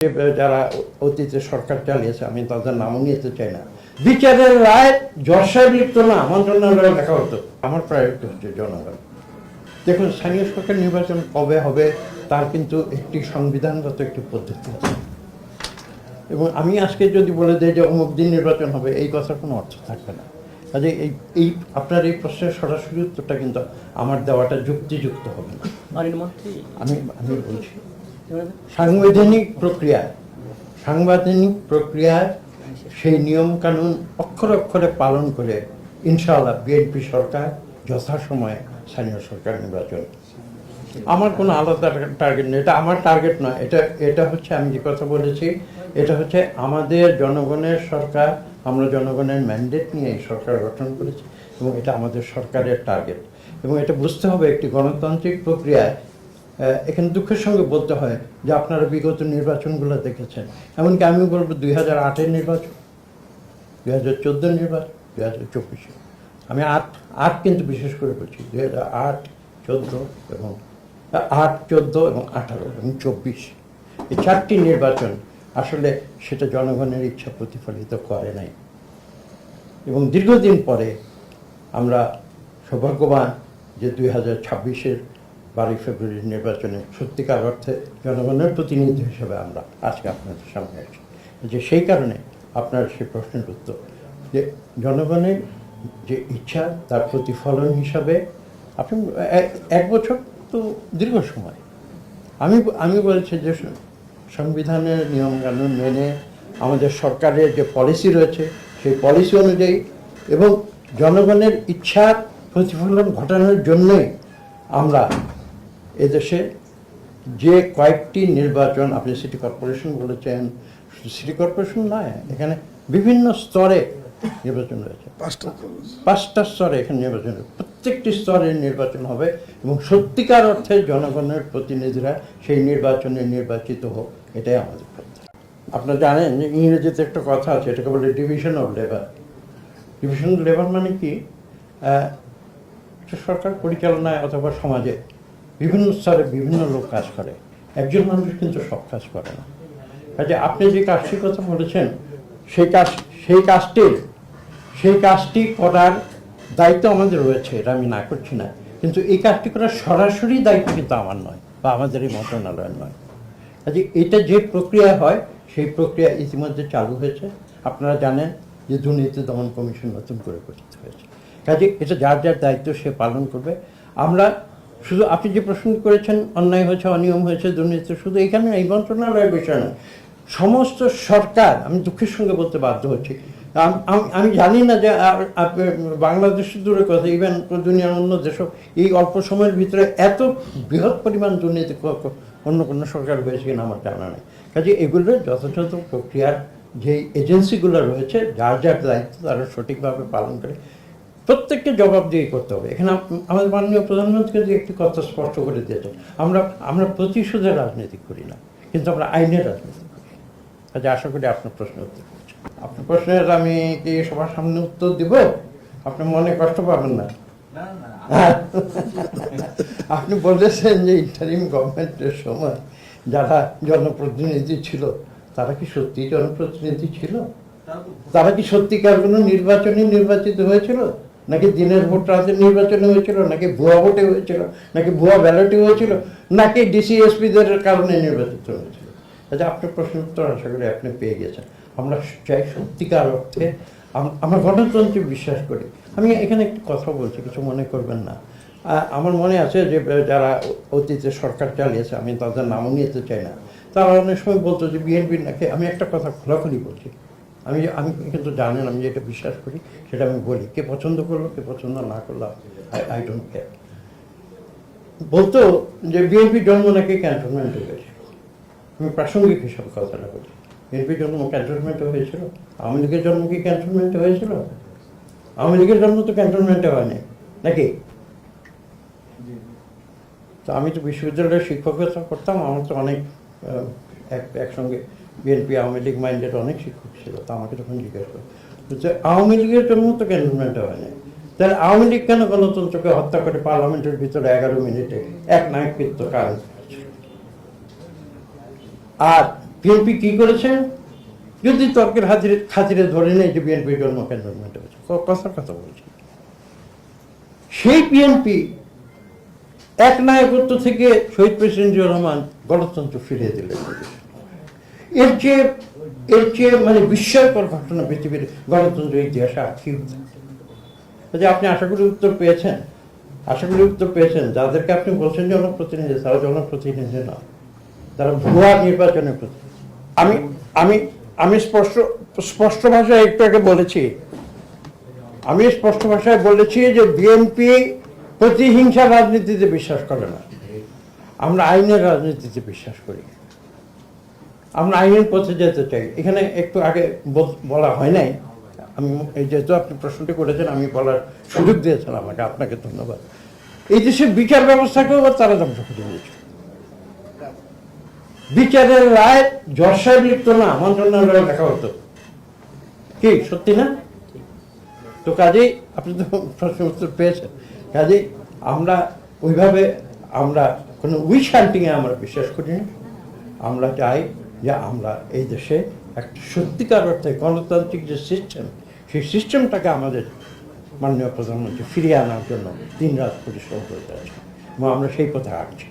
যারা অতীতে সরকার চালিয়েছে, আমি তাদের নামও নিতে চাই না, বিচারের রায় যশায় লিপ্ত না, মন্ত্রণালয়ে লেখা হতো। আমার প্রায়োরিটি হচ্ছে জনগণ। দেখুন, স্থানীয় সরকার নির্বাচন কবে হবে তার কিন্তু একটি সংবিধানগত একটি পদ্ধতি আছে, এবং আমি আজকে যদি বলে দিই যে অমুক দিন নির্বাচন হবে, এই কথার কোনো অর্থ থাকবে না। কাজে এই আপনার এই প্রশ্নের সরাসরি উত্তরটা কিন্তু আমার দেওয়াটা যুক্তিযুক্ত হবে না। আমি বলছি সাংবিধানিক প্রক্রিয়ায় সেই নিয়ম কানুন অক্ষরে অক্ষরে পালন করে ইনশাআল্লাহ বিএনপি সরকার যথাসময়ে স্থানীয় সরকার নির্বাচন। আমার কোনো আলাদা টার্গেট নেই, এটা আমার টার্গেট নয়, এটা হচ্ছে আমি যে কথা বলেছি, এটা হচ্ছে আমাদের জনগণের সরকার, আমরা জনগণের ম্যান্ডেট নিয়ে এই সরকার গঠন করেছি, এবং এটা আমাদের সরকারের টার্গেট। এবং এটা বুঝতে হবে একটি গণতান্ত্রিক প্রক্রিয়ায়, এখানে দুঃখের সঙ্গে বলতে হয় যে আপনারা বিগত নির্বাচনগুলো দেখেছেন, এমনকি আমি বলবো 2008-এর নির্বাচন, 2014 নির্বাচন, 2024। আমি আট কিন্তু বিশেষ করে বলছি, 2008, 14 এবং 18 এবং 24, এই 4টি নির্বাচন আসলে সেটা জনগণের ইচ্ছা প্রতিফলিত করে নাই। এবং দীর্ঘদিন পরে আমরা সৌভাগ্যবান যে 2026-এর 12 ফেব্রুয়ারির নির্বাচনে সত্যিকার অর্থে জনগণের প্রতিনিধি হিসেবে আমরা আজকে আপনাদের সামনে আছি। যে সেই কারণে আপনার সেই প্রশ্নের উত্তর যে জনগণের যে ইচ্ছা তার প্রতিফলন হিসাবে আপনি 1 বছর তো দীর্ঘ সময়। আমি বলছি যে সংবিধানের নিয়মকানুন মেনে আমাদের সরকারের যে পলিসি রয়েছে সেই পলিসি অনুযায়ী এবং জনগণের ইচ্ছার প্রতিফলন ঘটানোর জন্যই আমরা এদেশে যে কয়েকটি নির্বাচন, আপনি সিটি কর্পোরেশন বলেছেন, সিটি কর্পোরেশন নয়, এখানে বিভিন্ন স্তরে নির্বাচন রয়েছে, 5টা স্তরে এখানে নির্বাচন, প্রত্যেকটি স্তরের নির্বাচন হবে এবং সত্যিকার অর্থে জনগণের প্রতিনিধিরা সেই নির্বাচনে নির্বাচিত হোক, এটাই আমাদের প্রত্যাশা। আপনারা জানেন যে ইংরেজিতে একটা কথা আছে, এটাকে বলে division of labour. Division of labour মানে কি, সরকার পরিচালনায় অথবা সমাজে বিভিন্ন স্তরে বিভিন্ন লোক কাজ করে, একজন মানুষ কিন্তু সব কাজ করে না। কাজে আপনি যে কাজটির কথা বলেছেন সেই কাজটি করার দায়িত্ব আমাদের রয়েছে, এটা আমি না করছি না, কিন্তু এই কাজটি করার সরাসরি দায়িত্ব কিন্তু আমার নয় বা আমাদের এই মন্ত্রণালয়ের নয়। কাজে এটা যে প্রক্রিয়া হয় সেই প্রক্রিয়া ইতিমধ্যে চালু হয়েছে। আপনারা জানেন যে দুর্নীতি দমন কমিশন নতুন করে গঠিত হয়েছে। কাজে এটা যার যার দায়িত্ব সে পালন করবে। আমরা শুধু আপনি যে প্রশ্ন করেছেন অন্যায় হয়েছে, অনিয়ম হয়েছে, দুর্নীতি, শুধু এখানে এই মন্ত্রণালয়ের বিষয় নয়, সমস্ত সরকার, আমি দুঃখের সঙ্গে বলতে বাধ্য হচ্ছি, আমি জানি না যে বাংলাদেশের দূরের কথা, ইভেন দুনিয়ার অন্য দেশও এই অল্প সময়ের ভিতরে এত বৃহৎ পরিমাণ দুর্নীতি অন্য কোনো সরকার হয়েছে কিনা আমার জানা নেই। কাজে এগুলোর যথাযথ প্রক্রিয়ার যে এজেন্সিগুলো রয়েছে, যার যার দায়িত্ব তারা সঠিকভাবে পালন করে প্রত্যেককে জবাবদিহি করতে হবে। এখানে আমাদের মাননীয় প্রধানমন্ত্রী যে একটি কথা স্পষ্ট করে দিয়েছেন, আমরা প্রতিশোধের রাজনীতি করি না, কিন্তু আমরা আইনের রাজনীতি করি। কাজে আশা করি আপনার প্রশ্ন উত্তর করছি। আপনার প্রশ্নের আমি কি সবার সামনে উত্তর দিব? আপনি মনে কষ্ট পাবেন না। আপনি বলেছেন যে ইন্টারিম গভর্নমেন্টের সময় যারা জনপ্রতিনিধি ছিল তারা কি সত্যি জনপ্রতিনিধি ছিল? তারা কি সত্যিকার কোনো নির্বাচনে নির্বাচিত হয়েছিল, নাকি দিনের ভোট রাতের নির্বাচনে হয়েছিল, নাকি ভুয়া ভোটে হয়েছিল, নাকি ভুয়া ব্যালটে হয়েছিল, নাকি ডিসিএসপিদের কারণে নির্বাচিত হয়েছিল? আচ্ছা, আপনার প্রশ্নের উত্তর আশা করি আপনি পেয়ে গেছেন। আমরা চাই সত্যিকার অর্থে, আমরা গণতন্ত্রে বিশ্বাস করি। আমি এখানে একটি কথা বলছি, কিছু মনে করবেন না। আমার মনে আছে যে যারা অতীতে সরকার চালিয়েছে, আমি তাদের নামও নিতে চাই না, তারা অনেক সময় বলতো যে বিএনপির নাকি, আমি একটা কথা খোলাখুলি বলছি, আমি কিন্তু জানেন আমি যেটা বিশ্বাস করি সেটা আমি বলি, কে পছন্দ করলো কে পছন্দ না করলো আই ডোন্ট কেয়ার। বলতো যে বিএনপির জন্ম নাকি ক্যান্টনমেন্টে হয়েছিল। আমি প্রাসঙ্গিক হিসাবে কথাটা বলি, বিএনপির জন্ম ক্যান্টনমেন্টে হয়েছিল, আওয়ামী লীগের জন্ম কি ক্যান্টনমেন্টে হয়েছিল? আওয়ামী লীগের জন্ম তো ক্যান্টনমেন্টে হয়নি, নাকি? তো আমি তো বিশ্ববিদ্যালয়ের শিক্ষকতা করতাম, আমার তো অনেক একসঙ্গে বিএনপি আওয়ামী লীগ মাইন্ডেড অনেক শিক্ষক ছিল। তো আমাকে তখন জিজ্ঞেস করো যে আওয়ামী লীগের জন্য তো ক্যান্টনমেন্টে হয়নি, তাহলে আওয়ামী লীগ কেন গণতন্ত্রকে হত্যা করে পার্লামেন্টের ভিতরে 11 মিনিটে এক নায়কৃত্ব কারণ? আর বিএনপি কি করেছে? যদি তর্কের খাতিরে ধরে নেই যে বিএনপির জন্ম কেন হয়েছে, কথার কথা বলছি, সেই বিএনপি এক নায়কত্ব থেকে শহীদ প্রেসিডেন্ট জিয়াউর রহমান গণতন্ত্র ফিরিয়ে দিলেন। এর চেয়ে মানে বিস্ময়কর ঘটনা পৃথিবীর গণতন্ত্রের ইতিহাসে আর কি হতে পারে? আপনি আশা করি উত্তর পেয়েছেন, আশা করি উত্তর পেয়েছেন। যাদেরকে আপনি বলছেন জনপ্রতিনিধি, তারা জনপ্রতিনিধি না, তারা ভুয়া নির্বাচনের প্রতিনিধি। আমি আমি আমি স্পষ্ট ভাষায় একটু আগে বলেছি, আমি স্পষ্ট ভাষায় বলেছি যে বিএনপি প্রতিহিংসা রাজনীতিতে বিশ্বাস করে না। আমরা আইনের রাজনীতিতে বিশ্বাস করি, আমরা আইনের পথে যেতে চাই। এখানে একটু আগে বলা হয় নাই, আমি যেহেতু আপনি প্রশ্নটি করেছেন, আমি বলার সুযোগ দিয়েছেন আমাকে, আপনাকে ধন্যবাদ। এই দেশের বিচার ব্যবস্থাকেও তারা ধ্বংস করে দিয়েছে। বিচারের রায় জজ সাহেব লিখত না, মন্ত্রণালয়ে লেখা হতো। কি সত্যি না? তো কাজেই আপনি তো প্রশ্ন উত্তর পেয়েছেন। কাজেই আমরা ওইভাবে আমরা কোনো উইশ হান্টিংয়ে আমরা বিশ্বাস করি না। আমরা চাই যে আমরা এই দেশে একটা সত্যিকার অর্থে গণতান্ত্রিক যে সিস্টেম, সেই সিস্টেমটাকে আমাদের মাননীয় প্রধানমন্ত্রী ফিরিয়ে আনার জন্য দিনরাত পরিশ্রম করে যাচ্ছে এবং আমরা সেই পথে হাঁটছি।